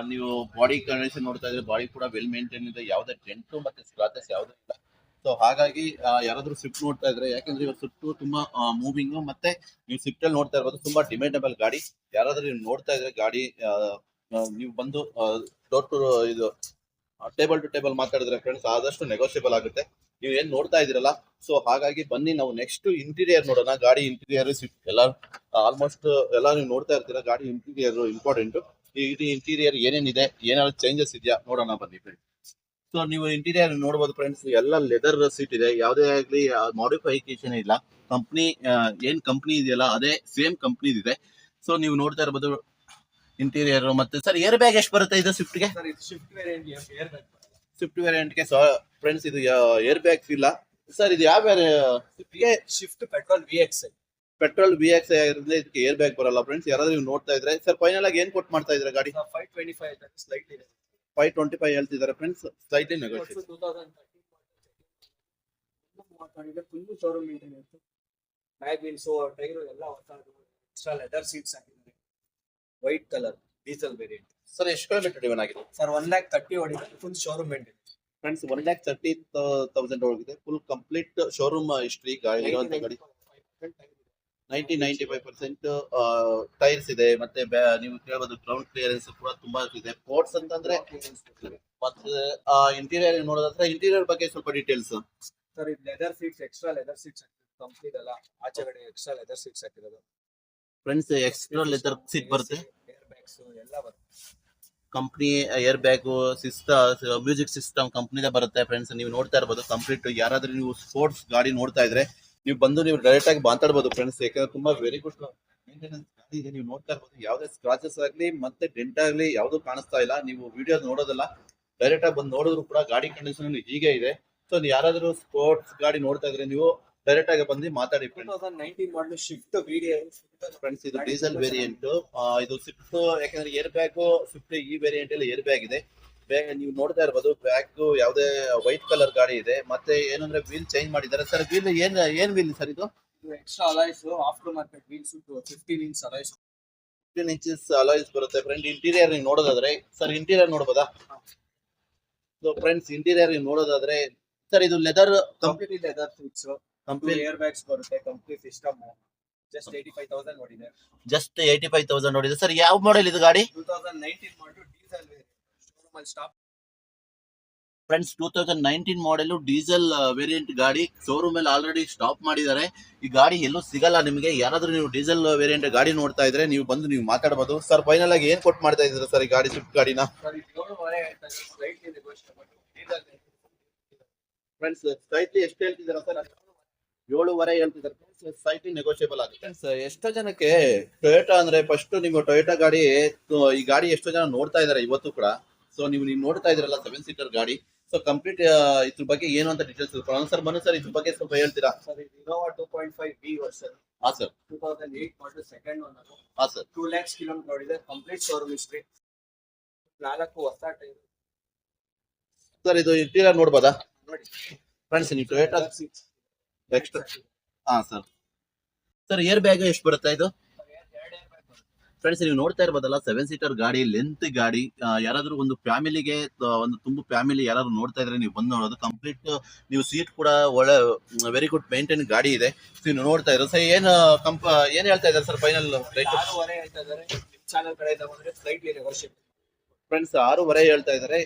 ನೀವು ಬಾಡಿ ಕಂಡೀಷನ್ ನೋಡ್ತಾ ಇದ್ರೆ ಬಾಡಿ ಕೂಡ ವೆಲ್ ಮೇಂಟೈನ್ ಇದೆ, ಯಾವುದೇ ಡೆಂಟು ಮತ್ತೆ ಸ್ಕ್ರಾಚಸ್ ಯಾವುದೂ ಇಲ್ಲ. ಸೊ ಹಾಗಾಗಿ ಯಾರಾದ್ರೂ ಸ್ವಿಫ್ಟ್ ನೋಡ್ತಾ ಇದ್ರೆ, ಯಾಕಂದ್ರೆ ಇವಾಗ ಸ್ವಿಫ್ಟ್ ತುಂಬಾ ಮೂವಿಂಗ್, ಮತ್ತೆ ನೀವು ಸ್ವಿಫ್ಟ್ ಅಲ್ಲಿ ನೋಡ್ತಾ ಇರ್ಬೋದು ತುಂಬಾ ಡಿಮ್ಯಾಂಡಬಲ್ ಗಾಡಿ. ಯಾರಾದ್ರೂ ನೀವು ನೋಡ್ತಾ ಇದ್ರೆ ಗಾಡಿ ನೀವು ಬಂದು ಡೋರ್ ಟು ಇದು ಟೇಬಲ್ ಟು ಟೇಬಲ್ ಮಾತಾಡಿದ್ರೆ ಫ್ರೆಂಡ್ಸ್ ಆದಷ್ಟು ನೆಗೋಷಿಯಬಲ್ ಆಗುತ್ತೆ. ನೀವು ಏನ್ ನೋಡ್ತಾ ಇದೀರಲ್ಲ, ಸೊ ಹಾಗಾಗಿ ಬನ್ನಿ ನಾವು ನೆಕ್ಸ್ಟ್ ಇಂಟೀರಿಯರ್ ನೋಡೋಣ. ಗಾಡಿ ಇಂಟೀರಿಯರ್ ಎಲ್ಲ ಆಲ್ಮೋಸ್ಟ್ ಎಲ್ಲ ನೀವು ನೋಡ್ತಾ ಇರ್ತೀರಾ. ಗಾಡಿ ಇಂಟೀರಿಯರ್ ಇಂಪಾರ್ಟೆಂಟ್. ಈ ಇಂಟೀರಿಯರ್ ಏನೇನಿದೆ, ಏನಾದ್ರು ಚೇಂಜಸ್ ಇದೆಯಾ ನೋಡೋಣ ಬನ್ನಿ ಫ್ರೆಂಡ್ಸ್. ಸೊ ನೀವು ಇಂಟೀರಿಯರ್ ನೋಡಬಹುದು ಫ್ರೆಂಡ್ಸ್, ಎಲ್ಲ ಲೆದರ್ ಸೀಟ್ ಇದೆ. ಯಾವುದೇ ಆಗ್ಲಿ ಮಾಡಿಫಿಕೇಶನ್ ಇಲ್ಲ. ಕಂಪ್ನಿ ಏನ್ ಕಂಪ್ನಿ ಇದೆಯಲ್ಲ ಅದೇ ಸೇಮ್ ಕಂಪ್ನಿ ಇದೆ. ಸೊ ನೀವು ನೋಡ್ತಾ ಇರ್ಬೋದು ಇಂಟೀರಿಯರ್. ಮತ್ತೆ ಸರ್ ಏರ್ ಬ್ಯಾಗ್ ಎಷ್ಟು ಬರುತ್ತೆ ಇದು ಸ್ವಿಫ್ಟ್ಗೆ? ಸರ್ ಇದು Swift variant air bag Swift ವೇರಿಯಂಟ್ಗೆ ಫ್ರೆಂಡ್ಸ್ ಇದು ಏರ್ ಬ್ಯಾಗ್ಸ್ ಇಲ್ಲ ಸರ್. ಇದು ಯಾವ ಸ್ವಿಫ್ಟ್ಗೆ? Swift petrol VXI. Petrol VXI ಆಗಿರೋದ್ರಿಂದ ಇದಕ್ಕೆ ಏರ್ ಬ್ಯಾಗ್ ಬರಲ್ಲ ಫ್ರೆಂಡ್ಸ್. ಯಾರಾದ್ರೂ ನೀವು ನೋಡ್ತಾ ಇದ್ರೆ ಸರ್ ಫೈನಲ್ ಆಗಿ ಏನ್ ಕೊಟ್ಟು ಮಾಡ್ತಾ ಇದ್ರೆ ಗಾಡಿ? 525 ಸ್ಲೈಟ್ಲಿ 525 ಹೇಳ್ತಿದ್ದಾರೆ friends. Slightly negotiate. 2013 full showroom maintenance. Bag wheels tyre ಎಲ್ಲ ಹೊಸದು. ಎಕ್ಸ್ಟ್ರಾ ಲೆದರ್ ಸೀಟ್ಸ್ ಹಾಕಿದ್ದಾರೆ. White colour diesel variant. Sir ಎಷ್ಟು ಕಿಲೋಮೀಟರ್ ಡ್ರೈವನ್ ಆಗಿದೆ? ಸರ್ 130 ಹೊಡಿದೆ. ಫುಲ್ ಶೋರೂಮ್ ಮೇಂಟೆನೆನ್ಸ್ ಫ್ರೆಂಡ್ಸ್ 130,000 ಹೋಗಿದೆ. ಫುಲ್ ಕಂಪ್ಲೀಟ್ ಶೋರೂಮ್ ಹಿಸ್ಟ್ರಿ ಗಾಡಿ ಇರುವಂತ ಗಾಡಿ. 90-95% ಟೈರ್ಸ್ ಇದೆ. ಮತ್ತೆ ನೀವು ಕೇಳಬಹುದು ಗ್ರೌಂಡ್ ಕ್ಲಿಯರೆನ್ಸ್ ಕೂಡ ತುಂಬಾ ಇದೆ. ಪೋರ್ಟ್ಸ್ ಅಂತಂದ್ರೆ ಮತ್ತೆ ಇಂಟೀರಿಯರ್ ನೋಡೋದಾದ್ರೆ ಇಂಟೀರಿಯರ್ ಬಗ್ಗೆ ಸ್ವಲ್ಪ ಡೀಟೇಲ್ಸ್. ಸರ್ ಇದು leather seats, extra leather seats ಕಂಪ್ನಿದಲ್ಲ. ಆಚೆಗಡೆ ಎಕ್ಸ್ಟ್ರಾ ಲೆದರ್ ಸೀಟ್ಸ್ ಹಾಕಿರೋದು. ಫ್ರೆಂಡ್ಸ್ ಎಕ್ಸ್ಟ್ರಾ ಲೆದರ್ ಸೀಟ್ ಬರುತ್ತೆ. ಏರ್ ಬ್ಯಾಗ್ಸ್ ಎಲ್ಲ ಬರುತ್ತೆ. Company air bag music system ಕಂಪ್ನಿದೇ ಬರುತ್ತೆ ಫ್ರೆಂಡ್ಸ್. ನೀವು ನೋಡ್ತಾ ಇರ್ಬೋದು ಕಂಪ್ಲೀಟ್. ಯಾರಾದ್ರೂ ನೀವು ಸ್ಪೋರ್ಟ್ಸ್ ಗಾಡಿ ನೋಡ್ತಾ ಇದ್ರೆ ನೀವು ಬಂದು ನೀವು ಡೈರೆಕ್ಟ್ ಆಗಿ ಮಾತಾಡ್ಬೋದು ಫ್ರೆಂಡ್ಸ್. ಯಾಕಂದ್ರೆ ತುಂಬಾ ವೆರಿ ಗುಡ್ ಮೇಂಟೆನೆನ್ಸ್ ಗಾಡಿ ಇದೆ. ನೀವು ನೋಡ್ತಾ ಇರ್ಬೋದು ಯಾವುದೇ ಸ್ಕ್ರಾಚಸ್ ಆಗ್ಲಿ ಮತ್ತೆ ಡೆಂಟ್ ಆಗ್ಲಿ ಯಾವ್ದು ಕಾಣಿಸ್ತಾ ಇಲ್ಲ. ನೀವು ವಿಡಿಯೋ ನೋಡೋದಲ್ಲ, ಡೈರೆಕ್ಟ್ ಆಗಿ ಬಂದು ನೋಡಿದ್ರು ಕೂಡ ಗಾಡಿ ಕಂಡೀಷನ್ ಹೀಗೆ ಇದೆ. ಸೊ ಯಾರಾದ್ರೂ ಸ್ಪೋರ್ಟ್ಸ್ ಗಾಡಿ ನೋಡ್ತಾ ಇದ್ರೆ ನೀವು ಡೈರೆಕ್ಟ್ ಆಗಿ ಬಂದು ಮಾತಾಡಿ ಫ್ರೆಂಡ್ಸ್. 2019 ಮಾಡಲ್ ಶಿಫ್ಟ್ VDI ಫ್ರೆಂಡ್ಸ್ ಇದು ಡೀಸೆಲ್ ವೇರಿಯಂಟ್. ಇದು ಸ್ವಿಫ್ಟ್, ಯಾಕಂದ್ರೆ ಏರ್ ಬ್ಯಾಗ್ ಸ್ವಿಫ್ಟ್ ಈ ವೇರಿಯಂಟ್ ಅಲ್ಲಿ ಏರ್ ಬ್ಯಾಗ್ ಇದೆ. ನೀವು ನೋಡ್ತಾ ಇರ್ಬೋದು ಬ್ಯಾಗ್ ಯಾವುದೇ ವೈಟ್ ಕಲರ್ ಗಾಡಿ ಇದೆ. ಮತ್ತೆ ಏನಂದ್ರೆ ವೀಲ್ ಚೇಂಜ್ ಮಾಡಿದ್ದಾರೆ ಸರ್. ವೀಲ್ ಏನ್ ವೀಲ್ ಸರ್ ಇದು? Extra alloys aftermarket wheels 15 inch alloys. 15 inches alloys ಬರುತ್ತೆ ಫ್ರೆಂಡ್. ಇಂಟೀರಿಯರ್ ನೀವು ನೋಡೋದಾದ್ರೆ ಸರ್ ಇಂಟೀರಿಯರ್ ನೋಡ್ಬೋದಾ? ಸೊ ಫ್ರೆಂಡ್ಸ್ ಇಂಟೀರಿಯರ್ ನೀವು ನೋಡೋದಾದ್ರೆ ಸರ್ ಇದು leather complete leather seats. Complete air bags ಬರುತ್ತೆ. Complete system. ಜಸ್ಟ್ 85,000 ನೋಡಿದೆ. ಜಸ್ಟ್ 85,000 ನೋಡಿದೆ ಸರ್. ಯಾವ ಮಾಡೆಲ್ ಇದು ಗಾಡಿ? 2019 ಮಾಡಲ್ ಡೀಸೆಲ್ ಶೋರೂಮ್ ಅಲ್ಲಿ stop. Friends 2019 model diesel variant ಗಾಡಿ ಶೋರೂಮ್ ಅಲ್ಲಿ ಆಲ್ರೆಡಿ ಸ್ಟಾಪ್ ಮಾಡಿದ್ದಾರೆ. ಈ ಗಾಡಿ ಎಲ್ಲೂ ಸಿಗಲ್ಲ ನಿಮಗೆ. ಯಾರಾದ್ರೂ ನೀವು ಡೀಸೆಲ್ ವೇರಿಯಂಟ್ ಗಾಡಿ ನೋಡ್ತಾ ಇದ್ರೆ ನೀವು ಬಂದು ನೀವು ಮಾತಾಡಬಹುದು. ಸರ್ ಫೈನಲ್ ಆಗಿ ಏನ್ ಕೊಟ್ಟು ಮಾಡ್ತಾ ಇದ್ದೀರಾ ಸರ್ ಈ ಗಾಡಿ ಸ್ವಿಫ್ಟ್ ಗಾಡಿನ? ಫ್ರೆಂಡ್ಸ್ ಸ್ಲೈಟ್ಲಿ ಎಷ್ಟು ಹೇಳ್ತಿದ್ದೀರಾ ಸರ್? 7.5 ಹೇಳ್ತಿದ್ದಾರೆ. ಸ್ಲೈಟ್ಲಿ ನೆಗೋಷಿಯಬಲ್ ಆಗುತ್ತೆ. ಎಷ್ಟೋ ಜನಕ್ಕೆ ಟೊಯೋಟಾ ಅಂದ್ರೆ ಫಸ್ಟ್ ನೀವು ಟೊಯೋಟಾ ಗಾಡಿ, ಈ ಗಾಡಿ ಎಷ್ಟೋ ಜನ ನೋಡ್ತಾ ಇದಾರೆ ಇವತ್ತು ಕೂಡ. ಸೊ ನೀವು ನೋಡ್ತಾ ಇದ್ರಲ್ಲ 7 ಸೀಟರ್ ಗಾಡಿ. ಸೊ ಕಂಪ್ಲೀಟ್ ಇದ್ರ ಬಗ್ಗೆ ಏನು ಅಂತ ಡೀಟೇಲ್ಸ್ ಸರ್ ಮನು ಸರ್ ಇದ್ರ ಬಗ್ಗೆ ಸ್ವಲ್ಪ ಹೇಳ್ತೀರಾ? ಸರ್ ಇದು Innova 2.5B ವರ್ಷನ್. ಹಾ ಸರ್. 2008 model second owner. ಹಾ ಸರ್. 2 lakhs ಕಿಲೋಮೀಟರ್ ಓಡಿದೆ. Complete showroom history. 4 ಹೊಸ ಟೈರ್. ಸರ್ ಇದು ಇಂಟೀರಿಯರ್ ನೋಡ್ಬೋದಾ ನೋಡಿ ಫ್ರೆಂಡ್ಸ್? ನೀವು ಟೊಯೋಟಾ ಎಕ್ಸ್ಟ್ರಾ. ಹಾ ಸರ್. ಸರ್ ಏರ್ ಬ್ಯಾಗ್ ಎಷ್ಟು ಬರುತ್ತೆ ಇದು? ಫ್ರೆಂಡ್ಸ್ ನೀವು ನೋಡ್ತಾ ಇರ್ಬೋದಲ್ಲ 7 ಸೀಟರ್ ಗಾಡಿ, ಲೆಂತ್ ಗಾಡಿ. ಯಾರಾದ್ರೂ ಒಂದು ಫ್ಯಾಮಿಲಿಗೆ ಒಂದು ತುಂಬ ಫ್ಯಾಮಿಲಿ ಯಾರಾದ್ರು ನೋಡ್ತಾ ಇದ್ರೆ ನೀವು ಬಂದು ನೋಡೋದು. ಕಂಪ್ಲೀಟ್ ನೀವು ಸೀಟ್ ಕೂಡ ಒಳ್ಳೆ ವೆರಿ ಗುಡ್ ಮೇಂಟೈನ್ ಗಾಡಿ ಇದೆ. ನೀವು ನೋಡ್ತಾ ಇರೋ ಸರ್ ಏನ್ ಹೇಳ್ತಾ ಇದ್ದಾರೆ ಸರ್ ಫೈನಲ್ ರೇಟ್? 6.5 ಹೇಳ್ತಾ ಇದ್ದಾರೆ. ಚಾನಲ್ ಕಡೆಯಿಂದ ಬಂದ್ರೆ ಸ್ಲೈಟ್ಲಿ ನೆಗೋಷಿಯೇಬಲ್. ಫ್ರೆಂಡ್ಸ್ 6.5 ಹೇಳ್ತಾ ಇದ್ದಾರೆ.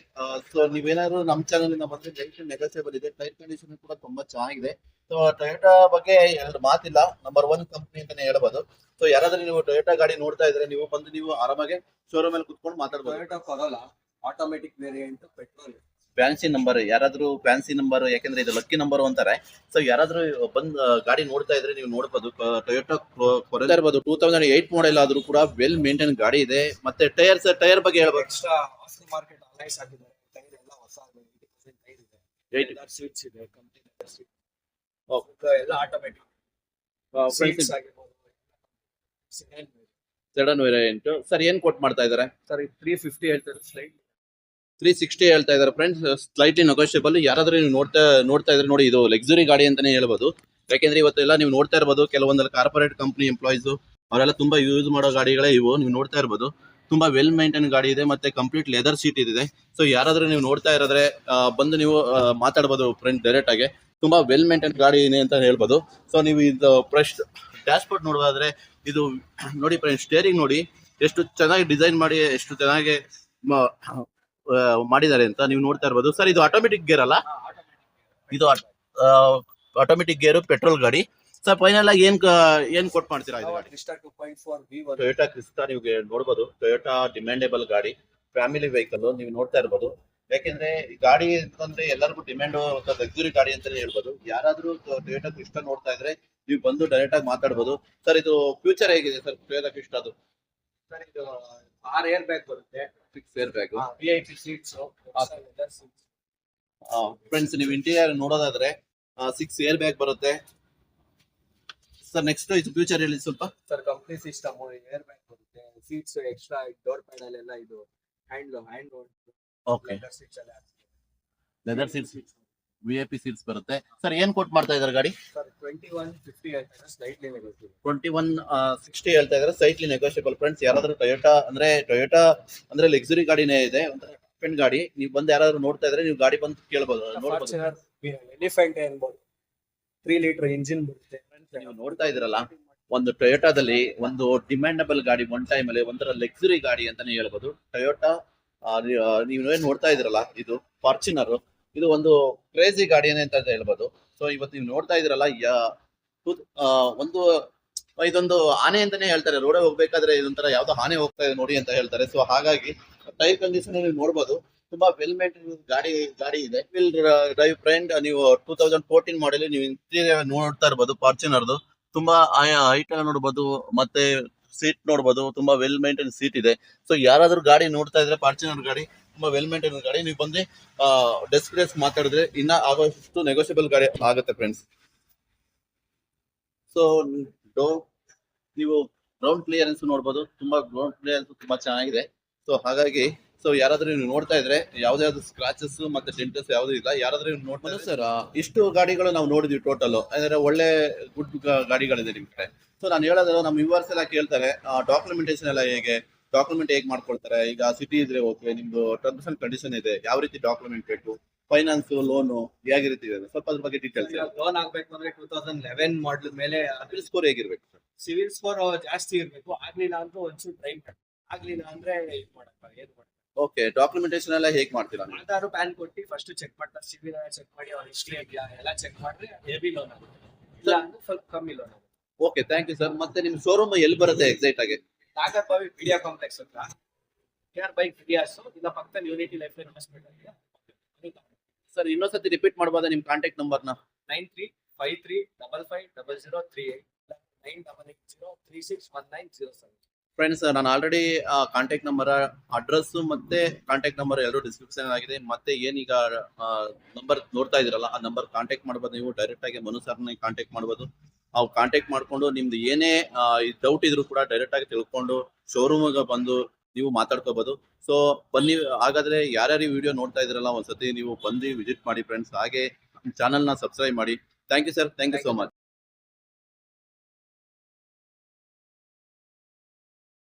ಸೊ ನೀವೇನಾದ್ರು ನಮ್ಮ ಚಾನಲ್ ಇಂದ ಬಂದ್ರೆ ರೇಟ್ ನೆಗೋಷಿಯಬಲ್ ಇದೆ. ಟೈರ್ ಕಂಡೀಷನ್ ಕೂಡ ತುಂಬಾ ಚೆನ್ನಾಗಿದೆ. ಸೊ ಟೊಯೋಟಾ ಬಗ್ಗೆ ಎರಡು ಮಾತಿಲ್ಲ, ನಂಬರ್ 1 ಕಂಪ್ನಿ ಅಂತಾನೆ ಹೇಳ್ಬೋದು. ಸೊ ಯಾರಾದ್ರೂ ನೀವು ಟೊಯೋಟಾ ಗಾಡಿ ನೋಡ್ತಾ ಇದ್ರೆ ನೀವು ಬಂದು ನೀವು ಆರಾಮಾಗಿ ಶೋರೂಮ್ ಅಲ್ಲಿ ಕುತ್ಕೊಂಡು ಮಾತಾಡ್ಬೋದು. Toyota corolla automatic variant petrol. Fancy number, ಯಾರಾದ್ರೂ ಫ್ಯಾನ್ಸಿ ನಂಬರ್, ಯಾಕಂದ್ರೆ ಇದು ಲಕ್ಕಿ ನಂಬರ್ ಅಂತಾರೆ. ಸೊ ಯಾರಾದ್ರೂ ಬಂದ್ ಗಾಡಿ ನೋಡ್ತಾ ಇದ್ರೆ ನೀವು ನೋಡ್ಬೋದು. ಟೊಯೋಟಾ ಕೊರೋಲಾ ಇರ್ಬೋದು. 2008 ಮಾಡೆಲ್ ಆದ್ರೂ ಕೂಡ ವೆಲ್ ಮೇಂಟೈನ್ ಗಾಡಿ ಇದೆ. ಮತ್ತೆ ಟೈರ್ ಬಗ್ಗೆ ಹೇಳ್ಬೋದು. ಎಕ್ಸ್ಟ್ರಾ ಆಫ್ಟರ್ ಮಾರ್ಕೆಟ್ ಅಲೈಸ್ ಹಾಕಿದ್ದಾರೆ. ಟೈರ್ ಎಲ್ಲ ಹೊಸ 80% ಟೈರ್ ಇದೆ. 80 ಸೀಟ್ಸ್ ಇದೆ. ಕಂಪ್ನಿ ಸೀಟ್ ಓಕೆ ಎಲ್ಲ ಆಟೋಮೆಟಿಕ್. ಫ್ರೆಂಡ್ಸ್ ಆಗಿರ್ಬೋದು. Sedan variant. ಸರ್ ಏನ್ ಕೊಟ್ ಮಾಡ್ತಾ ಇದ್ದಾರೆ? ಸರ್ 350 ಹೇಳ್ತಾರೆ. ಸ್ಲೈಟ್ 360 ಹೇಳ್ತಾ ಇದ್ದಾರೆ ಫ್ರೆಂಡ್ಸ್. Slightly negotiable. ಯಾರಾದ್ರೂ ನೀವು ನೋಡ್ತಾ ಇದ್ರೆ ನೋಡಿ, ಇದು ಲಕ್ಸುರಿ ಗಾಡಿ ಅಂತಾನೆ ಹೇಳ್ಬೋದು. ಯಾಕೆಂದ್ರೆ ಇವತ್ತೆಲ್ಲ ನೀವು ನೋಡ್ತಾ ಇರ್ಬೋದು ಕೆಲವೊಂದೆಲ್ಲ ಕಾರ್ಪೊರೇಟ್ ಕಂಪ್ನಿ ಎಂಪ್ಲಾಯೀಸ್ ಅವರೆಲ್ಲ ತುಂಬಾ ಯೂಸ್ ಮಾಡೋ ಗಾಡಿಗಳೇ ಇವು. ನೀವು ನೋಡ್ತಾ ಇರ್ಬೋದು ತುಂಬಾ ವೆಲ್ ಮೇಂಟೈನ್ ಗಾಡಿ ಇದೆ. ಮತ್ತೆ ಕಂಪ್ಲೀಟ್ ಲೆದರ್ ಸೀಟ್ ಇದೆ. ಸೊ ಯಾರಾದ್ರೂ ನೀವು ನೋಡ್ತಾ ಇರೋದ್ರೆ ಬಂದು ನೀವು ಮಾತಾಡ್ಬೋದು ಫ್ರೆಂಡ್ ಡೈರೆಕ್ಟ್ ಆಗಿ. ತುಂಬಾ ವೆಲ್ ಮೇಂಟೈನ್ ಗಾಡಿ ಇದೆ ಅಂತ ಹೇಳ್ಬೋದು. ಸೊ ನೀವು ಇದು ಫ್ರೆಶ್ ಡ್ಯಾಶ್ ಬೋರ್ಡ್ ನೋಡೋದಾದ್ರೆ ಇದು ನೋಡಿ ಫ್ರೆಂಡ್, ಸ್ಟೇರಿಂಗ್ ನೋಡಿ ಎಷ್ಟು ಚೆನ್ನಾಗಿ ಡಿಸೈನ್ ಮಾಡಿ ಎಷ್ಟು ಚೆನ್ನಾಗಿ ಮಾಡಿದ್ದಾರೆ ಅಂತ ನೀವು ನೋಡ್ತಾ ಇರ್ಬೋದು. ಸರ್ ಇದು ಆಟೋಮೆಟಿಕ್ ಗೇರ್ ಅಲ್ಲ? ಇದು ಆಟೋಮೆಟಿಕ್ ಗೇರು, ಪೆಟ್ರೋಲ್ ಗಾಡಿ. ಸರ್ ಫೈನಲ್ ಆಗಿ ಏನ್ ಕೊಟ್ ಮಾಡ್ತೀರಾ ಇದು ಗಾಡಿ? Crysta 2.4 V1. ಟೊಯೋಟಾ ಕ್ರಿಸ್ಟಾ ನೀವು ನೋಡ್ಬೋದು. ಟೊಯೋಟಾ ಡಿಮ್ಯಾಂಡೇಬಲ್ ಗಾಡಿ, ಫ್ಯಾಮಿಲಿ ವೆಹಿಕಲ್ ನೀವು ನೋಡ್ತಾ ಇರ್ಬೋದು. ಯಾಕೆಂದ್ರೆ ಈ ಗಾಡಿ ಅಂತಂದ್ರೆ ಎಲ್ಲರಿಗೂ ಡಿಮ್ಯಾಂಡ್ ಲಕ್ಸುರಿ ಗಾಡಿ ಅಂತಾನೆ ಹೇಳ್ಬೋದು. ಯಾರಾದ್ರೂ ಟೊಯೋಟಾ ಕ್ರಿಸ್ಟಾ ನೋಡ್ತಾ ಇದ್ರೆ ನೀವು ಬಂದು ಡೈರೆಕ್ಟ್ ಆಗಿ ಮಾತಾಡ್ಬೋದು. ಸರ್ ಇದು ಫ್ಯೂಚರ್ ಹೇಗಿದೆ ಸರ್ ಟೊಯೋಟಾ ಕ್ರಿಸ್ಟಾದು? ಸರ್ ಇದು 6 ಏರ್ ಬ್ಯಾಗ್ ಬರುತ್ತೆ, 6 air bag, VIP seats, leather seats. Friends ನೀವು ಇಂಟೀರಿಯರ್ ನೋಡೋದಾದ್ರೆ 6 ಏರ್ ಬ್ಯಾಗ್ ಬರುತ್ತೆ. ಸರ್ ನೆಕ್ಸ್ಟ್ ಇದು ಫ್ಯೂಚರ್ ಹೇಳಿ ಸ್ವಲ್ಪ. Sir company system, air bag ಬರುತ್ತೆ, ಸೀಟ್ಸ್ ಎಕ್ಸ್ಟ್ರಾ, ಡೋರ್ ಪ್ಯಾನಲ್ ಎಲ್ಲ ಇದು ಹ್ಯಾಂಡ್ ಓಕೆ, ಲೆದರ್ ಸೀಟ್ಸ್ ಎಲ್ಲ ಲೆದರ್ ಸೀಟ್ಸ್, VIP ಸೀಟ್ಸ್ ಬರುತ್ತೆ. ಸರ್ ಏನ್ ಕೊಟ್ ಮಾಡ್ತಾ ಇದಾರೆ ಗಾಡಿ? ಸರ್ 2150 ಹೇಳ್ತಾರೆ, ಸ್ಲೈಟ್ಲಿ ನೆಗೋಷಿಯಬಲ್. 2160 ಹೇಳ್ತಾ ಇದಾರೆ, ಸೈಟ್ಲಿ ನೆಗೋಷಿಯಬಲ್. ಫ್ರೆಂಡ್ಸ್ ಯಾರಾದ್ರೂ ಟೊಯೋಟಾ ಅಂದ್ರೆ ಲಕ್ಸುರಿ ಗಾಡಿನೇ ಇದೆ, ಒಂಥರ ಟಾಪ್ ಎಂಡ್ ಗಾಡಿ. ನೀವು ಬಂದು ಯಾರಾದ್ರೂ ನೋಡ್ತಾ ಇದ್ರೆ ನೀವು ಗಾಡಿ ಬಂದು ಕೇಳ್ಬೋದು, ನೋಡ್ಬೋದು. ಫಾರ್ಚುನರ್ ಎಲಿಫೆಂಟ್ ಅನ್ಬೋದು, 3 ಲೀಟರ್ ಇಂಜಿನ್ ಬರುತ್ತೆ. ನೀವು ನೋಡ್ತಾ ಇದ್ರಲ್ಲ, ಒಂದು ಟೊಯೋಟಾದಲ್ಲಿ ಒಂದು ಡಿಮ್ಯಾಂಡಬಲ್ ಗಾಡಿ, ಒನ್ ಟೈಮ್ ಅಲ್ಲಿ ಒಂಥರ ಲಕ್ಸುರಿ ಗಾಡಿ ಅಂತಾನೆ ಹೇಳ್ಬೋದು. ಟೊಯೋಟಾ ನೀವು ಏನ್ ನೋಡ್ತಾ ಇದ್ರಲ್ಲ, ಇದು ಫಾರ್ಚುನರ್, ಇದು ಒಂದು ಕ್ರೇಜಿ ಗಾಡಿನೇ ಅಂತ ಹೇಳ್ಬೋದು. ಸೊ ಇವತ್ತು ನೀವು ನೋಡ್ತಾ ಇದ್ರಲ್ಲ, ಇದೊಂದು ಆನೆ ಅಂತಾನೆ ಹೇಳ್ತಾರೆ. ರೋಡ್ ಹೋಗ್ಬೇಕಾದ್ರೆ ಇದೊಂಥರ ಯಾವ್ದೋ ಆನೆ ಹೋಗ್ತಾ ಇದೆ ನೋಡಿ ಅಂತ ಹೇಳ್ತಾರೆ. ಸೊ ಹಾಗಾಗಿ ಟೈರ್ ಕಂಡೀಷನ್ ನೀವು ನೋಡ್ಬೋದು, ತುಂಬಾ ವೆಲ್ ಮೇಂಟೈನ್ ಗಾಡಿ ಇದೆ. Will drive friend. ನೀವು 2014 ಮಾಡೆಲ್, ನೀವು ಇಂಟೀರಿಯರ್ ನೋಡ್ತಾ ಇರ್ಬೋದು ಫಾರ್ಚುನರ್ದು. ತುಂಬಾ ಹೈಟ್ ನೋಡ್ಬೋದು, ಮತ್ತೆ ಸೀಟ್ ನೋಡ್ಬೋದು, ತುಂಬಾ ವೆಲ್ ಮೇಂಟೈನ್ ಸೀಟ್ ಇದೆ. ಸೊ ಯಾರಾದ್ರೂ ಗಾಡಿ ನೋಡ್ತಾ ಇದ್ರೆ ಫಾರ್ಚುನರ್ ಗಾಡಿ ತುಂಬಾ ವೆಲ್ ಮೇಂಟೈನ್ ಗಾಡಿ, ನೀವು ಬಂದು ಡೆಸ್ಕ್ ಮಾತಾಡಿದ್ರೆ ಇನ್ನ ಆಗೋಷ್ಟು ನೆಗೋಷಿಯಬಲ್ ಗಾಡಿ ಆಗುತ್ತೆ ಫ್ರೆಂಡ್ಸ್. ಸೊ ನೀವು ಗ್ರೌಂಡ್ ಕ್ಲಿಯರೆನ್ಸ್ ನೋಡ್ಬೋದು, ಗ್ರೌಂಡ್ ಕ್ಲಿಯರೆನ್ಸ್ ತುಂಬಾ ಚೆನ್ನಾಗಿದೆ. ಸೊ ಹಾಗಾಗಿ ಯಾರಾದ್ರೂ ನೀವು ನೋಡ್ತಾ ಇದ್ರೆ ಯಾವ್ದಾವ್ದು ಸ್ಕ್ರಾಚಸ್ ಮತ್ತೆ ಡೆಂಟಸ್ ಯಾವ್ದು ಇಲ್ಲ. ಯಾರಾದ್ರೂ ನೀವು ನೋಡ್ಬೋದು. ಸರ್ ಇಷ್ಟು ಗಾಡಿಗಳು ನಾವು ನೋಡಿದ್ವಿ ಟೋಟಲ್, ಅಂದ್ರೆ ಒಳ್ಳೆ ಗುಡ್ ಗಾಡಿಗಳಿದೆ ನಿಮ್ ಕಡೆ. ಸೊ ನಾನು ಹೇಳೋದು, ನಮ್ಮ ವ್ಯೂವರ್ಸ್ ಎಲ್ಲ ಕೇಳ್ತಾರೆ ಡಾಕ್ಯುಮೆಂಟೇಶನ್ ಎಲ್ಲ ಡಾಕ್ಯುಮೆಂಟ್ ಹೇಗೆ ಮಾಡ್ಕೊಳ್ತಾರೆ. ಈಗ ಸಿಟಿ ಇದ್ರೆ ಓಕೆ, ನಿಮ್ದು ಟರ್ಮ್ಸ್ ಅಂಡ್ ಕಂಡೀಷನ್ ಇದೆ, ಯಾವ ರೀತಿ ಡಾಕ್ಯುಮೆಂಟ್ ಬೇಕು, ಫೈನಾನ್ಸ್ ಲೋನು ಹೇಗೆ ರೀತಿ ಇದೆ, ಸ್ವಲ್ಪ ಅದ್ರ ಬಗ್ಗೆ ಡೀಟೇಲ್ಸ್. ಲೋನ್ ಆಗ್ಬೇಕು ಅಂದ್ರೆ 2011 ಮಾಡಲ್ ಮೇಲೆ ಸಿಬಿಲ್ ಸ್ಕೋರ್ ಹೇಗಿರ್ಬೇಕು? ಸಿವಿಲ್ ಸ್ಕೋರ್ ಜಾಸ್ತಿ ಇರ್ಬೇಕು. ಆಗ್ಲಿಲ್ಲ ಅಂದ್ರೆ ಒಂಚೂರು ಟ್ರೈ ಮಾಡಿ, ಆಗ್ಲಿಲ್ಲ ಅಂದ್ರೆ ಇದು ಮಾಡಕ್ಕ ಏನ್ ಮಾಡಿ. ಓಕೆ, ಡಾಕ್ಯುಮೆಂಟೇಶನ್ ಎಲ್ಲ ಹೇಗೆ ಮಾಡ್ತೀರಾ? ಆಧಾರ್ ಪ್ಯಾನ್ ಕೊಟ್ಟು ಫಸ್ಟ್ ಚೆಕ್ ಮಾಡ್ತಾರೆ, ಸಿವಿಲ್ ಚೆಕ್ ಮಾಡಿ ಅವ್ರ ಹಿಸ್ಟ್ರಿ ಇದೆಯಾ ಎಲ್ಲ ಚೆಕ್ ಮಾಡಿದ್ರೆ ಹೆವಿ ಲೋನ್ ಆಗುತ್ತೆ, ಇಲ್ಲ ಅಂದ್ರೆ ಸ್ವಲ್ಪ ಕಮ್ಮಿ ಲೋನ್ ಆಗುತ್ತೆ. Okay, thank you sir. ಮತ್ತೆ ನಿಮ್ ಶೋರೂಮ್ ಎಲ್ಲಿ ಬರುತ್ತೆ ಎಕ್ಸೈಟ್ ಆಗಿ? ನಾಗರಬಾವಿ ಮೀಡಿಯಾ ಕಾಂಪ್ಲೆಕ್ಸ್ ಹತ್ರ, KR ಬೈಕ್ ವಿಡಿಯಾಸ್ ಇಲ್ಲ, ಪಕ್ಕದಲ್ಲಿ ಯೂನಿಟಿ ಲೈಫ್ ಲೈನ್ ಹಾಸ್ಪಿಟಲ್ ಇದೆ. ಸರ್ ಇನ್ನೊಂದ್ಸತಿ ರಿಪೀಟ್ ಮಾಡ್ಬೋದಾ ನಿಮ್ ಕಾಂಟ್ಯಾಕ್ಟ್ ನಂಬರ್ನ? 9353000038 9880361907. ಫ್ರೆಂಡ್ಸ್, ನಾನು ಆಲ್ರೆಡಿ ಕಾಂಟ್ಯಾಕ್ಟ್ ನಂಬರ್, ಅಡ್ರೆಸ್ ಮತ್ತೆ ಕಾಂಟ್ಯಾಕ್ಟ್ ನಂಬರ್ ಎರಡು ಡಿಸ್ಕ್ರಿಪ್ಷನ್ ಆಗಿದೆ. ಮತ್ತೆ ಏನೀಗ ನಂಬರ್ ನೋಡ್ತಾ ಇದ್ರಲ್ಲ, ಆ ನಂಬರ್ ಕಾಂಟ್ಯಾಕ್ಟ್ ಮಾಡ್ಬೋದು. ನೀವು ಡೈರೆಕ್ಟ್ ಆಗಿ ಮನು ಸರ್ನ ಕಾಂಟ್ಯಾಕ್ಟ್ ಮಾಡ್ಬೋದು. ಅವು ಕಾಂಟ್ಯಾಕ್ಟ್ ಮಾಡ್ಕೊಂಡು ನಿಮ್ದು ಏನೇ ಡೌಟ್ ಇದ್ರು ಕೂಡ ಡೈರೆಕ್ಟ್ ಆಗಿ ತಿಳ್ಕೊಂಡು ಶೋರೂಮ್ಗೆ ಬಂದು ನೀವು ಮಾತಾಡ್ಕೋಬಹುದು. ಸೊ ಬನ್ನಿ, ಹಾಗಾದ್ರೆ ಯಾರ್ಯಾರು ವಿಡಿಯೋ ನೋಡ್ತಾ ಇದ್ರಲ್ಲ, ಒಂದ್ಸತಿ ನೀವು ಬಂದು ವಿಸಿಟ್ ಮಾಡಿ ಫ್ರೆಂಡ್ಸ್. ಹಾಗೆ ಚಾನಲ್ನ ಸಬ್ಸ್ಕ್ರೈಬ್ ಮಾಡಿ. Thank you sir, thank you so much.